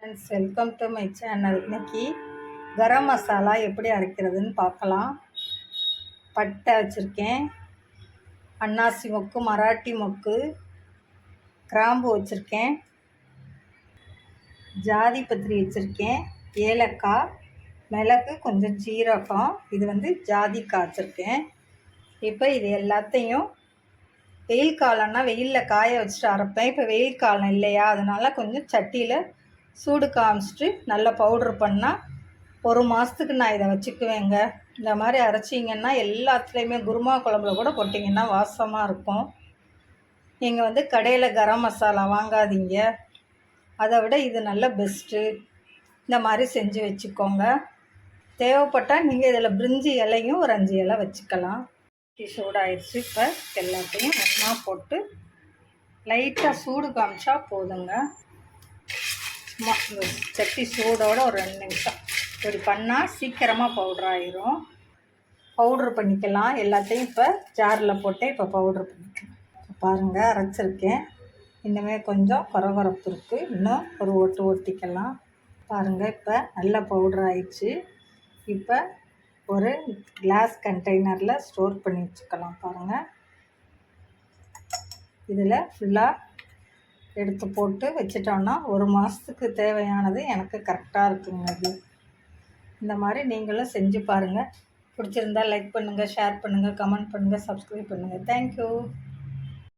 Friends, welcome to my channel. இன்னைக்கு கரம் மசாலா எப்படி அரைக்கிறதுன்னு பார்க்கலாம். பட்டை வச்சுருக்கேன், அன்னாசி மொக்கு, மராட்டி மொக்கு, கிராம்பு வச்சுருக்கேன், ஜாதி பத்திரி வச்சுருக்கேன், ஏலக்காய், மிளகு, கொஞ்சம் சீரகம், இது ஜாதிக்காய் வச்சுருக்கேன். இப்போ இது எல்லாத்தையும் வெயில் காலம்னா வெயிலில் காய வச்சுட்டு அரைப்பேன். இப்போ வெயில் காலம் இல்லையா, அதனால் கொஞ்சம் சட்டியில் சூடு காமிச்சிட்டு நல்லா பவுட்ரு பண்ணால் 1 மாதத்துக்கு நான் இதை வச்சுக்குவேங்க. இந்த மாதிரி அரைச்சிங்கன்னா எல்லாத்துலேயுமே குருமா குழம்புல கூட போட்டிங்கன்னா வாசமாக இருக்கும். நீங்கள் கடையில் கரம் மசாலா வாங்காதீங்க, அதை விட இது நல்ல பெஸ்ட்டு. இந்த மாதிரி செஞ்சு வச்சுக்கோங்க. தேவைப்பட்டால் நீங்கள் இதில் பிரிஞ்சி இலையும் ஒரு 5 இலை வச்சுக்கலாம். சூடாயிடுச்சு. இப்போ எல்லாத்தையும் ஒன்றா போட்டு லைட்டாக சூடு காமிச்சா போதுங்க. இந்த சட்டி சூடோடு ஒரு 2 நிமிஷம் இப்படி பண்ணால் சீக்கிரமாக பவுட்ரு ஆயிரும். பவுட்ரு பண்ணிக்கலாம். எல்லாத்தையும் இப்போ ஜாரில் போட்டு இப்போ பவுட்ரு பண்ணிக்கலாம். பாருங்கள், அரைச்சிருக்கேன். இன்னுமே கொஞ்சம் கொரகொரப்பு இருக்குது, இன்னும் ஒரு ஒட்டு ஒட்டிக்கலாம். பாருங்கள், இப்போ நல்லா பவுட்ரு ஆயிடுச்சு. இப்போ ஒரு கிளாஸ் கண்டெய்னரில் ஸ்டோர் பண்ணி வச்சுக்கலாம். பாருங்கள், இதில் ஃபுல்லாக எடுத்து போட்டு வச்சிட்டோன்னா 1 மாதத்துக்கு தேவையானது எனக்கு கரெக்டாக இருக்குங்க. இது இந்த மாதிரி நீங்களும் செஞ்சு பாருங்கள். பிடிச்சிருந்தால் லைக் பண்ணுங்கள், ஷேர் பண்ணுங்கள், கமெண்ட் பண்ணுங்கள், சப்ஸ்கிரைப் பண்ணுங்கள். தேங்க்யூ.